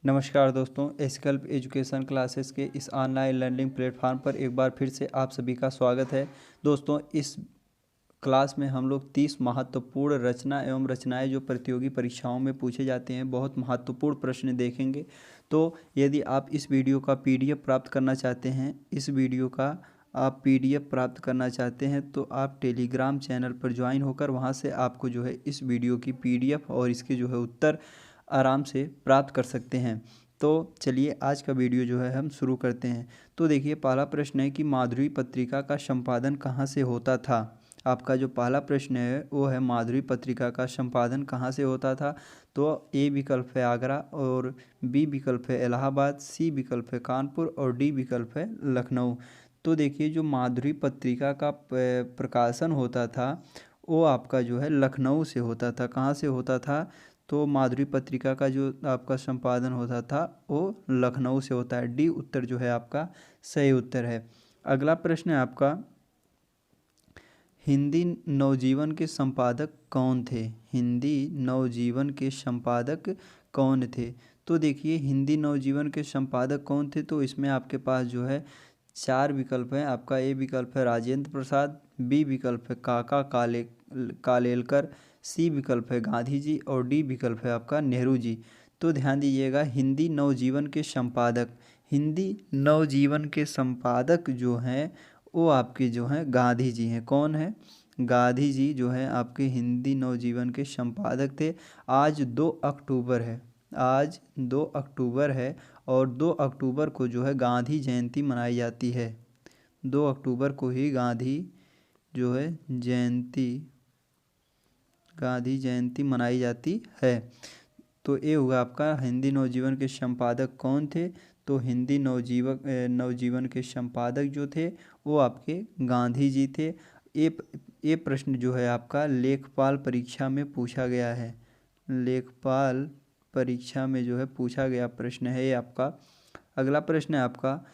नमस्कार दोस्तों, एस्कल्प education classes के इस ऑनलाइन लर्निंग प्लेटफॉर्म पर एक बार फिर से आप सभी का स्वागत है। दोस्तों, इस क्लास में हम लोग 30 महत्वपूर्ण रचना एवं रचनाएं जो प्रतियोगी परीक्षाओं में पूछे जाते हैं, बहुत महत्वपूर्ण प्रश्न देखेंगे। तो यदि आप इस वीडियो का पीडीएफ प्राप्त करना चाहते हैं, तो आप टेलीग्राम चैनल पर ज्वाइन होकर वहां से आपको जो है इस वीडियो की पीडीएफ और इसके जो है उत्तर आराम से प्राप्त कर सकते हैं। तो चलिए आज का वीडियो जो है हम शुरू करते हैं। तो देखिए, पहला प्रश्न है कि माधुरी पत्रिका का संपादन कहाँ से होता था। आपका जो पहला प्रश्न है वो है माधुरी पत्रिका का संपादन कहाँ से होता था। तो ए विकल्प है आगरा, और बी विकल्प है इलाहाबाद, सी विकल्प है कानपुर और डी विकल्प है लखनऊ। तो देखिए, जो माधुरी पत्रिका का प्रकाशन होता था वो आपका जो है लखनऊ से होता था। कहाँ से होता था? तो माधुरी पत्रिका का जो आपका संपादन होता था वो लखनऊ से होता है। डी उत्तर जो है आपका सही उत्तर है। अगला प्रश्न है आपका, हिंदी नवजीवन के संपादक कौन थे। हिंदी नवजीवन के संपादक कौन थे? तो देखिए, हिंदी नवजीवन के संपादक कौन थे, तो इसमें आपके पास जो है 4 विकल्प हैं। आपका ए विकल्प है राजेंद्र प्रसाद, बी विकल्प है काका कालेलकर, सी विकल्प है गांधी जी और डी विकल्प है आपका नेहरू जी। तो ध्यान दीजिएगा, हिंदी नवजीवन के संपादक जो हैं वो आपके जो हैं गांधी जी हैं। कौन है? गांधी जी जो है आपके हिंदी नवजीवन के संपादक थे। आज 2 अक्टूबर है। आज 2 अक्टूबर है और 2 अक्टूबर को जो है गांधी जयंती मनाई जाती है। 2 अक्टूबर को ही गांधी जयंती मनाई जाती है। तो ये हुआ आपका हिंदी नवजीवन के संपादक कौन थे। तो हिंदी नवजीवन के संपादक जो थे वो आपके गांधी जी थे। ये प्रश्न जो है आपका लेखपाल परीक्षा में पूछा गया है। लेखपाल परीक्षा में जो है पूछा गया प्रश्न है ये आपका। अगला प्रश्न है आपका,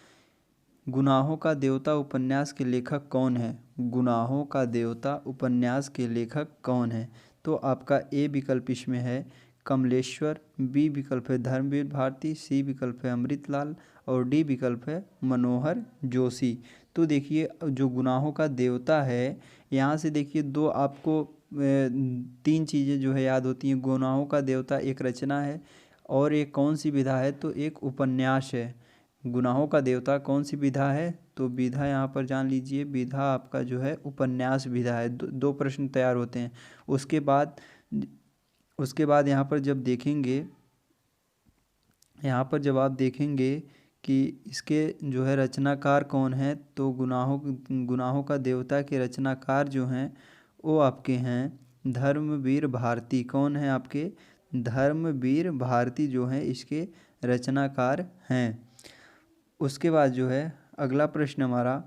गुनाहों का देवता उपन्यास के लेखक कौन है। गुनाहों का देवता उपन्यास के लेखक कौन है? तो आपका ए विकल्प इसमें है कमलेश्वर, बी विकल्प है धर्मवीर भारती, सी विकल्प है अमृतलाल और डी विकल्प है मनोहर जोशी। तो देखिए, जो गुनाहों का देवता है, यहाँ से देखिए दो आपको 3 चीज़ें जो है याद होती हैं। गुनाहों का देवता एक रचना है और एक कौन सी विधा है, तो एक उपन्यास है। गुनाहों का देवता कौन सी विधा है, तो विधा यहाँ पर जान लीजिए, विधा आपका जो है उपन्यास विधा है। दो प्रश्न तैयार होते हैं। उसके बाद यहाँ पर जब आप देखेंगे कि इसके जो है रचनाकार कौन है, तो गुनाहों का देवता के रचनाकार जो हैं वो आपके हैं धर्मवीर भारती। कौन है आपके? धर्मवीर भारती जो हैं इसके रचनाकार हैं। उसके बाद जो है अगला प्रश्न हमारा,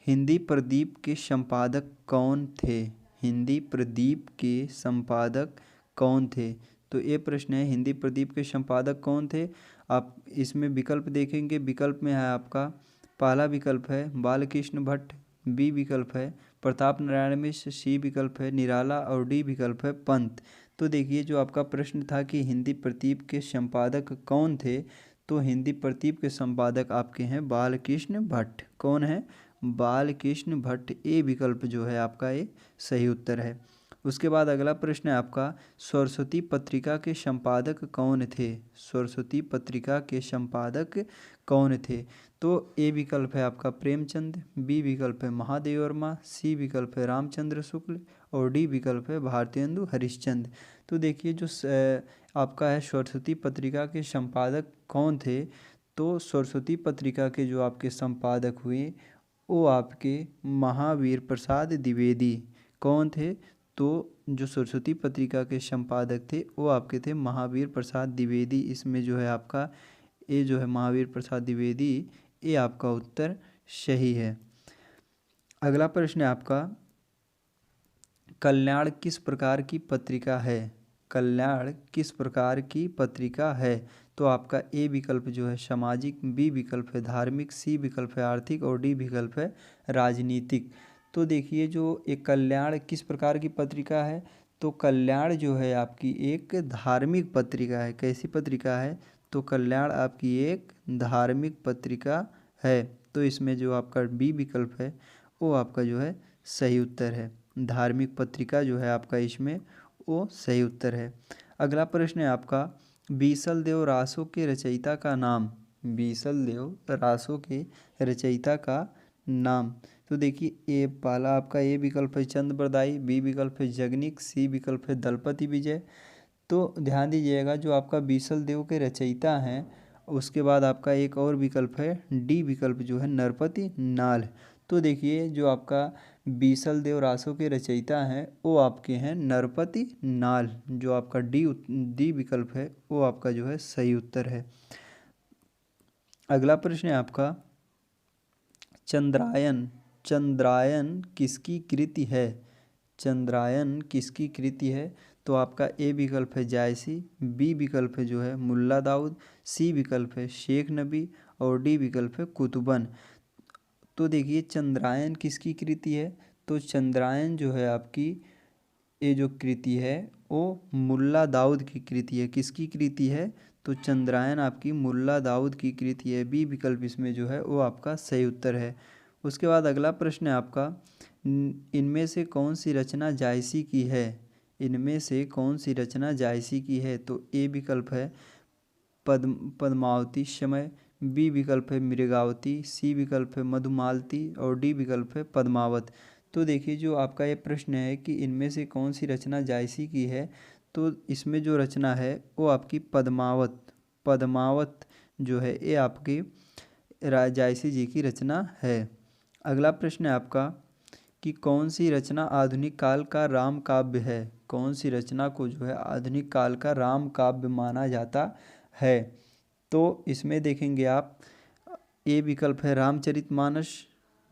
हिंदी प्रदीप के संपादक कौन थे। हिंदी प्रदीप के संपादक कौन थे? तो ये प्रश्न है, हिंदी प्रदीप के संपादक कौन थे। आप इसमें विकल्प देखेंगे, विकल्प में है आपका पहला विकल्प है बालकृष्ण भट्ट, बी विकल्प है प्रताप नारायण मिश्र, सी विकल्प है निराला और डी विकल्प है पंत। तो देखिए, जो आपका प्रश्न था कि हिंदी प्रदीप के संपादक कौन थे, तो हिंदी प्रदीप के संपादक आपके हैं बालकृष्ण भट्ट। कौन है? बालकृष्ण भट्ट। ए विकल्प जो है आपका ये सही उत्तर है। उसके बाद अगला प्रश्न है आपका, सरस्वती पत्रिका के संपादक कौन थे। सरस्वती पत्रिका के संपादक कौन थे? तो ए विकल्प है आपका प्रेमचंद, बी विकल्प है महादेव वर्मा, सी विकल्प है रामचंद्र शुक्ल और डी विकल्प है भारतेंदु हरिश्चंद्र। तो देखिए, जो आपका है सरस्वती पत्रिका के संपादक कौन थे, तो सरस्वती पत्रिका के जो आपके संपादक हुए वो आपके महावीर प्रसाद द्विवेदी। कौन थे? तो जो सरस्वती पत्रिका के संपादक थे वो आपके थे महावीर प्रसाद द्विवेदी। इसमें जो है आपका ये जो है महावीर प्रसाद द्विवेदी, ये आपका उत्तर सही है। अगला प्रश्न है आपका, कल्याण किस प्रकार की पत्रिका है। कल्याण किस प्रकार की पत्रिका है? तो आपका ए विकल्प जो है सामाजिक, बी विकल्प है धार्मिक, सी विकल्प है आर्थिक और डी विकल्प है राजनीतिक। तो देखिए, जो एक कल्याण किस प्रकार की पत्रिका है, तो कल्याण जो है आपकी एक धार्मिक पत्रिका है। कैसी पत्रिका है? तो कल्याण आपकी एक धार्मिक पत्रिका है। तो इसमें जो आपका बी विकल्प है वो आपका जो है सही उत्तर है। धार्मिक पत्रिका जो है आपका इसमें वो सही उत्तर है। अगला प्रश्न है आपका, बीसल देव रासो के रचयिता का नाम। बीसल देव रासो के रचयिता का नाम। तो देखिए, ए पहला आपका ए विकल्प है चंद बरदाई, बी विकल्प है जगनिक, सी विकल्प है दलपति विजय। तो ध्यान दीजिएगा, जो आपका बीसल देव के रचयिता हैं उसके बाद आपका एक और विकल्प है डी विकल्प जो है नरपति नाल। तो देखिए, जो आपका बीसल देव रासो के रचयिता हैं वो आपके हैं नरपति नाल। जो आपका डी विकल्प है वो आपका जो है सही उत्तर है। अगला प्रश्न है आपका, चंद्रायन चंद्रायन किसकी कृति है? चंद्रायन किसकी कृति है? तो आपका ए विकल्प है जायसी, बी विकल्प है जो है मुल्ला दाऊद, सी विकल्प है शेख नबी और डी विकल्प है कुतुबन। तो देखिए, चंद्रायन किसकी कृति है? तो चंद्रायन जो है आपकी ये जो कृति है वो मुल्ला दाऊद की कृति है। किसकी कृति है? तो चंद्रायन आपकी मुल्ला दाऊद की कृति है। बी विकल्प इसमें जो है वो आपका सही उत्तर है। उसके बाद अगला प्रश्न है आपका, इनमें से कौन सी रचना जायसी की है? इनमें से कौन सी रचना जायसी की है? तो ए विकल्प है पद्मावती समय, बी विकल्प है मृगावती, सी विकल्प है मधुमालती और डी विकल्प है पद्मावत। तो देखिए, जो आपका ये प्रश्न है कि इनमें से कौन सी रचना जायसी की है, तो इसमें जो रचना है वो आपकी पद्मावत जो है ये आपकी जायसी जी की रचना है। अगला प्रश्न है आपका कि कौन सी रचना आधुनिक काल का राम काव्य है? कौन सी रचना को जो है आधुनिक काल का राम काव्य माना जाता है? तो इसमें देखेंगे आप, ए विकल्प है रामचरितमानस,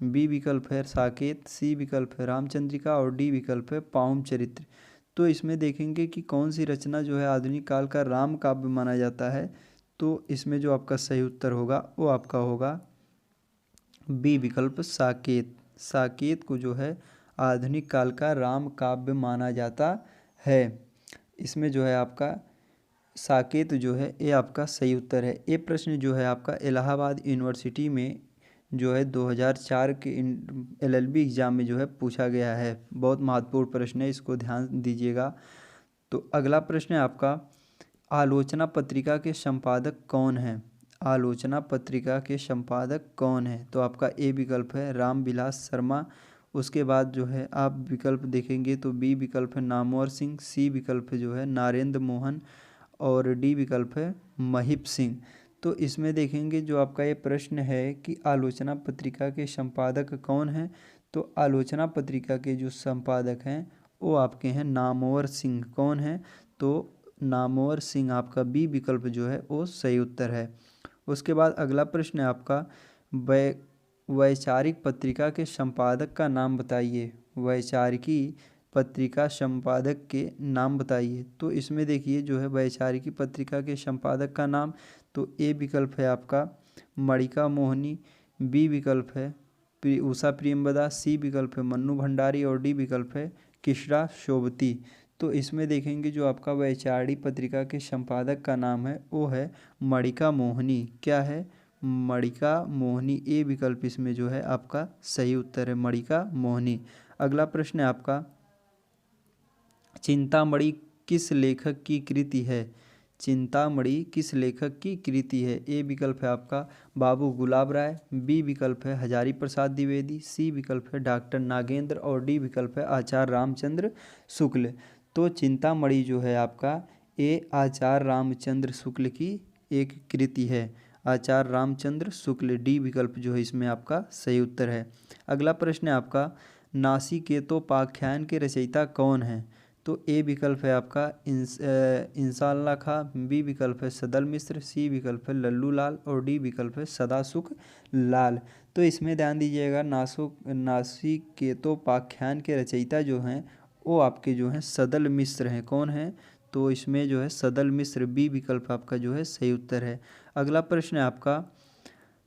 बी विकल्प है साकेत, सी विकल्प है रामचंद्रिका और डी विकल्प है पाउम चरित्र। तो इसमें देखेंगे कि कौन सी रचना जो है आधुनिक काल का राम काव्य माना जाता है। तो इसमें जो आपका सही उत्तर होगा वो आपका होगा बी विकल्प साकेत। साकेत को जो है आधुनिक काल का राम काव्य माना जाता है। इसमें जो है आपका साकेत जो है ये आपका सही उत्तर है। ये प्रश्न जो है आपका इलाहाबाद यूनिवर्सिटी में जो है 2004 के LLB एग्ज़ाम में जो है पूछा गया है। बहुत महत्वपूर्ण प्रश्न है, इसको ध्यान दीजिएगा। तो अगला प्रश्न है आपका, आलोचना पत्रिका के संपादक कौन हैं? आलोचना पत्रिका के संपादक कौन है? तो आपका ए विकल्प है रामविलास शर्मा। उसके बाद जो है आप विकल्प देखेंगे तो बी विकल्प है नामवर सिंह, सी विकल्प जो है नारेंद्र मोहन और डी विकल्प है महिप सिंह। तो इसमें देखेंगे जो आपका ये प्रश्न है कि आलोचना पत्रिका के संपादक कौन हैं, तो आलोचना पत्रिका के जो संपादक हैं वो आपके हैं नामवर सिंह। कौन है? तो नामवर सिंह आपका बी विकल्प जो है वो सही उत्तर है। उसके बाद अगला प्रश्न है आपका, वैचारिक पत्रिका के संपादक का नाम बताइए। वैचारिकी पत्रिका संपादक के नाम बताइए। तो इसमें देखिए जो है वैचारिकी पत्रिका के संपादक का नाम, तो ए विकल्प है आपका मणिका मोहनी, बी विकल्प है उषा प्रियंवदा, सी विकल्प है मन्नू भंडारी और डी विकल्प है किशरा शोभती। तो इसमें देखेंगे जो आपका वैचारिक पत्रिका के संपादक का नाम है वो है मणिका मोहनी। क्या है? मणिका मोहनी। ए विकल्प इसमें जो है आपका सही उत्तर है मणिका मोहनी। अगला प्रश्न है आपका, चिंतामणि किस लेखक की कृति है? चिंतामणि किस लेखक की कृति है? ए विकल्प है आपका बाबू गुलाब राय, बी विकल्प है हजारी प्रसाद द्विवेदी, सी विकल्प है डॉक्टर नागेंद्र और डी विकल्प है आचार्य रामचंद्र शुक्ल। तो चिंतामणि जो है आपका ये आचार्य रामचंद्र शुक्ल की एक कृति है। आचार्य रामचंद्र शुक्ल, डी विकल्प जो है इसमें आपका सही उत्तर है। अगला प्रश्न है आपका, नासिकेतोपाख्यान के रचयिता कौन है? तो ए विकल्प है आपका इंसाल्लाह खां, बी विकल्प है सदल मिश्र, सी विकल्प है लल्लू लाल और डी विकल्प है सदासुख लाल। तो इसमें ध्यान दीजिएगा, नासिकेतोपाख्यान के रचयिता जो हैं वो आपके जो हैं सदल मिश्र हैं। कौन है? तो इसमें जो है सदल मिश्र, बी विकल्प आपका जो है सही उत्तर है। अगला प्रश्न है आपका,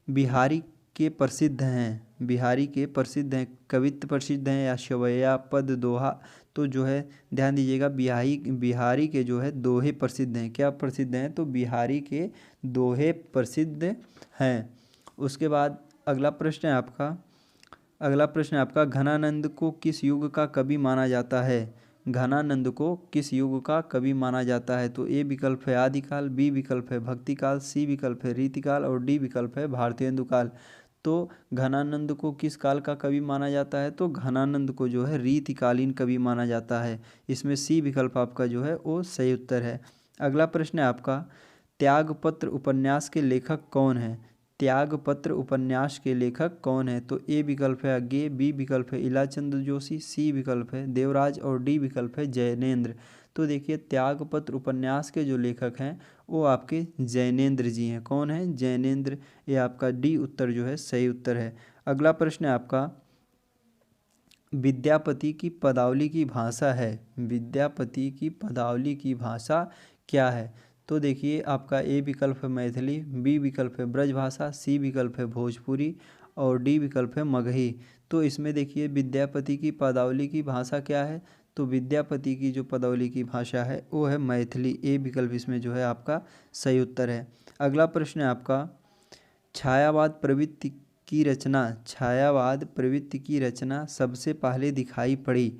बिहारी के प्रसिद्ध हैं, बिहारी के प्रसिद्ध हैं, कवित्त प्रसिद्ध हैं या शवैया पद दोहा? तो जो है ध्यान दीजिएगा, बिहारी के जो है दोहे प्रसिद्ध हैं। क्या प्रसिद्ध हैं? तो बिहारी के दोहे प्रसिद्ध हैं। उसके बाद अगला प्रश्न है आपका घनानंद को किस युग का कवि माना जाता है? घनानंद को किस युग का कवि माना जाता है? तो ए विकल्प है आदिकाल, बी विकल्प है भक्तिकाल, सी विकल्प है रीतिकाल और डी विकल्प है भारतेंदु काल। तो घनानंद को किस काल का कवि माना जाता है? तो घनानंद को जो है रीतिकालीन कवि माना जाता है। इसमें सी विकल्प आपका जो है वो सही उत्तर है। अगला प्रश्न है आपका त्यागपत्र उपन्यास के लेखक कौन है? त्यागपत्र उपन्यास के लेखक कौन है? तो ए विकल्प है अज्ञे, बी विकल्प है इलाचंद जोशी, सी विकल्प है देवराज और डी विकल्प है जैनेन्द्र। तो देखिए त्यागपत्र उपन्यास के जो लेखक हैं वो आपके जैनेन्द्र जी हैं। कौन है? जैनेन्द्र। ये आपका डी उत्तर जो है सही उत्तर है। अगला प्रश्न है आपका विद्यापति की पदावली की भाषा है। विद्यापति की पदावली की भाषा क्या है? तो देखिए आपका ए विकल्प है मैथिली, बी विकल्प है ब्रजभाषा, सी विकल्प है भोजपुरी और डी विकल्प है मगही। तो इसमें देखिए विद्यापति की पदावली की भाषा क्या है? तो विद्यापति की जो पदावली की भाषा है वो है मैथिली। ए विकल्प इसमें जो है आपका सही उत्तर है। अगला प्रश्न है आपका छायावाद प्रवृत्ति की रचना सबसे पहले दिखाई पड़ी।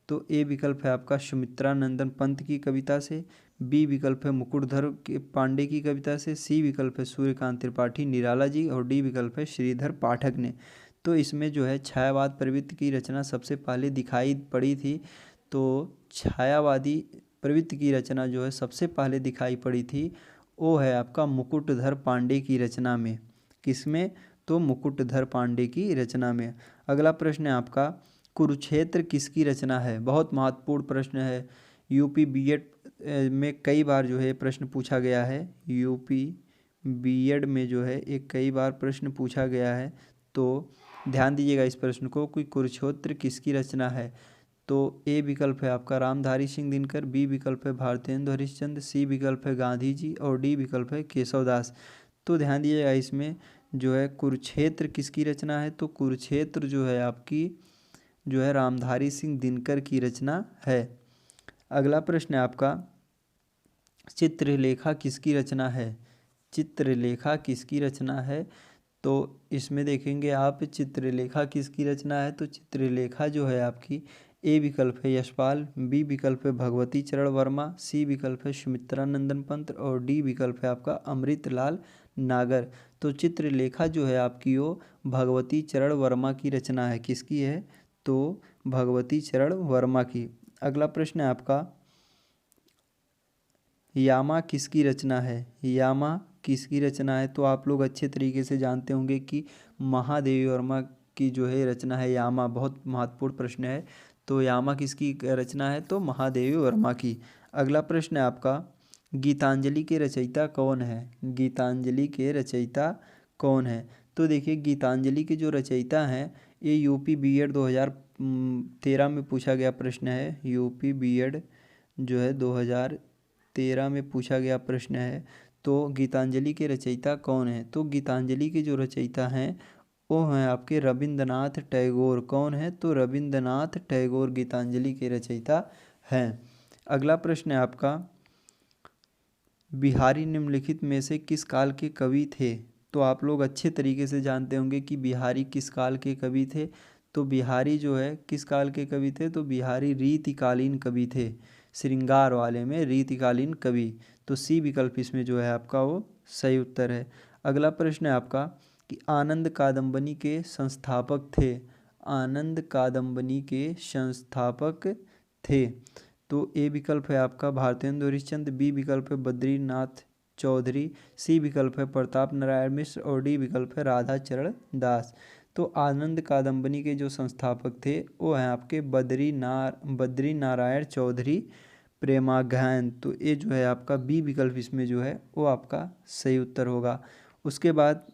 तो ए विकल्प है आपका सुमित्रा नंदन पंत की कविता से, बी विकल्प है मुकुटधर के पांडे की कविता से, सी विकल्प है सूर्यकांत त्रिपाठी निराला जी और डी विकल्प है श्रीधर पाठक ने। तो इसमें जो है छायावाद प्रवृत्ति की रचना सबसे पहले दिखाई पड़ी थी। तो छायावादी प्रवृत्ति की रचना जो है सबसे पहले दिखाई पड़ी थी वो है आपका मुकुटधर पांडे की रचना में। किसमें? तो मुकुटधर पांडे की रचना में। अगला प्रश्न है आपका कुरुक्षेत्र किसकी रचना है? बहुत महत्वपूर्ण प्रश्न है। यूपी बीएड में कई बार जो है प्रश्न पूछा गया है। यूपी बीएड में जो है एक कई बार प्रश्न पूछा गया है। तो ध्यान दीजिएगा इस प्रश्न को कि कुरुक्षेत्र किसकी रचना है? तो ए विकल्प है आपका रामधारी सिंह दिनकर, बी विकल्प है भारतेंदु हरिश्चंद्र, सी विकल्प है गांधी जी और डी विकल्प है केशवदास। तो ध्यान दीजिएगा इसमें जो है कुरुक्षेत्र किसकी रचना है? तो कुरुक्षेत्र जो है आपकी जो है रामधारी सिंह दिनकर की रचना है। अगला प्रश्न है आपका चित्रलेखा किसकी रचना है? चित्रलेखा किसकी रचना है? तो इसमें देखेंगे आप चित्रलेखा किसकी रचना है? तो चित्रलेखा जो है आपकी ए विकल्प है यशपाल, बी विकल्प है भगवती चरण वर्मा, सी विकल्प है सुमित्रा नंदन पंत और डी विकल्प है आपका अमृतलाल नागर। तो चित्रलेखा जो है आपकी वो भगवती चरण वर्मा की रचना है। किसकी है? तो भगवती चरण वर्मा की। अगला प्रश्न है आपका यामा किसकी रचना है? यामा किसकी रचना है? तो आप लोग अच्छे तरीके से जानते होंगे कि महादेवी वर्मा की जो है रचना है यामा। बहुत महत्वपूर्ण प्रश्न है। तो यामा किसकी रचना है? तो महादेवी वर्मा की। अगला प्रश्न है आपका गीतांजलि के रचयिता कौन है? गीतांजलि के रचयिता कौन है? तो देखिए गीतांजलि के जो रचयिता हैं ये यूपी बीएड 2013 में पूछा गया प्रश्न है। यूपी बीएड जो है 2013 में पूछा गया प्रश्न है। तो गीतांजलि के रचयिता कौन है? तो गीतांजलि के जो रचयिता हैं वो हैं आपके रविंद्रनाथ टैगोर। कौन है? तो रविंद्रनाथ टैगोर गीतांजलि के रचयिता हैं। अगला प्रश्न है आपका बिहारी निम्नलिखित में से किस काल के कवि थे? तो आप लोग अच्छे तरीके से जानते होंगे कि बिहारी किस काल के कवि थे। तो बिहारी जो है किस काल के कवि थे? तो बिहारी रीतिकालीन कवि थे। श्रृंगार वाले में रीतिकालीन कवि। तो सी विकल्प इसमें जो है आपका वो सही उत्तर है। अगला प्रश्न है आपका कि आनंद कादंबनी के संस्थापक थे। आनंद कादंबनी के संस्थापक थे। तो ए विकल्प है आपका भारतेंदु हरिश्चंद्र, बी विकल्प है बद्रीनाथ चौधरी, सी विकल्प है प्रताप नारायण मिश्र और डी विकल्प है राधा चरण दास। तो आनंद कादंबनी के जो संस्थापक थे वो हैं आपके बद्री नारायण चौधरी प्रेमाघ्यान। तो ये जो है आपका बी विकल्प इसमें जो है वो आपका सही उत्तर होगा। उसके बाद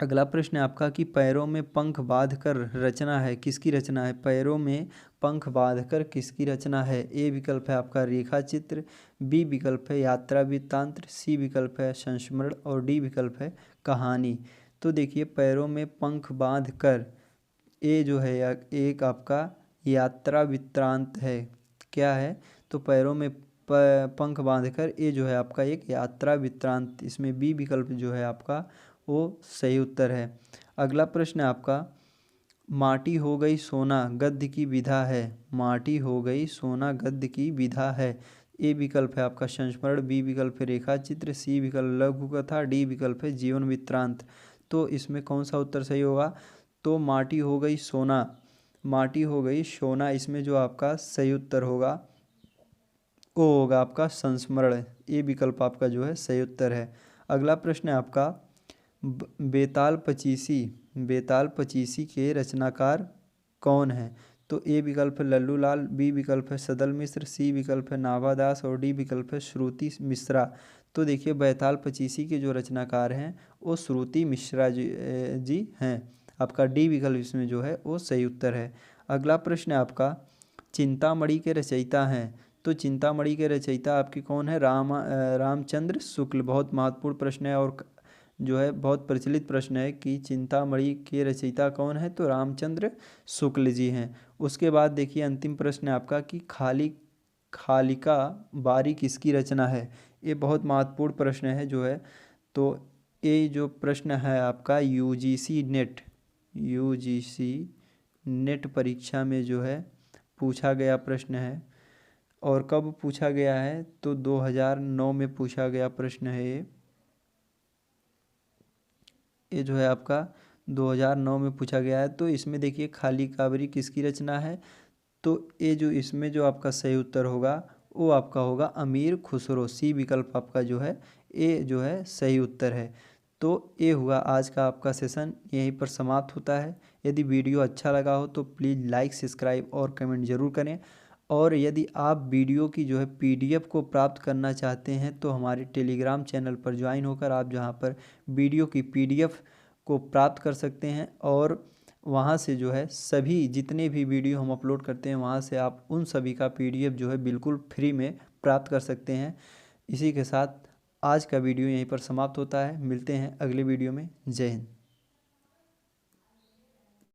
अगला प्रश्न है आपका कि पैरों में पंख बांध कर रचना है किसकी रचना है? पैरों में पंख बांध कर किसकी रचना है? ए विकल्प है आपका रेखा चित्र, बी विकल्प है यात्रा वृत्तांत, सी विकल्प है संस्मरण और डी विकल्प है कहानी। तो देखिए पैरों में पंख बांध कर ये जो है एक आपका यात्रा वृत्तांत है। क्या है? तो पैरों में पंख बांधकर, ये जो है आपका एक यात्रा वृत्तांत। इसमें बी विकल्प जो है आपका वो सही उत्तर है। अगला प्रश्न है आपका, माटी हो गई सोना गद्य की विधा है। माटी हो गई सोना गद्य की विधा है। ए विकल्प है आपका संस्मरण, बी विकल्प है रेखा चित्र, सी विकल्प लघु कथा, डी विकल्प है जीवन वृत्तांत। तो इसमें कौन सा उत्तर सही होगा? तो माटी हो गई सोना, माटी हो गई सोना, इसमें जो आपका सही उत्तर होगा वो होगा आपका संस्मरण। ये विकल्प आपका जो है सही उत्तर है। अगला प्रश्न है आपका, बेताल पचीसी, बेताल पचीसी के रचनाकार कौन है? तो ए विकल्प है लल्लू लाल, बी विकल्प है सदल मिश्र, सी विकल्प है नाभादास और डी विकल्प है श्रुति मिश्रा। तो देखिए बेताल पचीसी के जो रचनाकार हैं वो श्रुति मिश्रा जी हैं। आपका डी विकल्प इसमें जो है वो सही उत्तर है। अगला प्रश्न है आपका, चिंतामणि के रचयिता हैं। तो चिंतामणि के रचयिता आपके कौन है? रामचंद्र शुक्ल। बहुत महत्वपूर्ण प्रश्न है और जो है बहुत प्रचलित प्रश्न है कि चिंतामणि के रचयिता कौन है? तो रामचंद्र शुक्ल जी हैं। उसके बाद देखिए अंतिम प्रश्न है आपका कि खालिका बारी किसकी रचना है? ये बहुत महत्वपूर्ण प्रश्न है जो है। तो ये जो प्रश्न है आपका यूजीसी नेट परीक्षा में जो है पूछा गया प्रश्न है। और कब पूछा गया है? तो 2009 में पूछा गया प्रश्न है। ये जो है आपका 2009 में पूछा गया है। तो इसमें देखिए खाली काबरी किसकी रचना है? तो ये जो इसमें जो आपका सही उत्तर होगा वो आपका होगा अमीर खुसरो। सी विकल्प आपका जो है ये जो है सही उत्तर है। तो ये हुआ आज का आपका सेशन, यहीं पर समाप्त होता है। यदि वीडियो अच्छा लगा हो तो प्लीज़ लाइक सब्सक्राइब और कमेंट ज़रूर करें। और यदि आप वीडियो की जो है पीडीएफ को प्राप्त करना चाहते हैं तो हमारे टेलीग्राम चैनल पर ज्वाइन होकर आप जहां पर वीडियो की पीडीएफ को प्राप्त कर सकते हैं। और वहां से जो है सभी जितने भी वीडियो हम अपलोड करते हैं वहां से आप उन सभी का पीडीएफ जो है बिल्कुल फ्री में प्राप्त कर सकते हैं। इसी के साथ आज का वीडियो यहीं पर समाप्त होता है। मिलते हैं अगले वीडियो में। जय हिंद।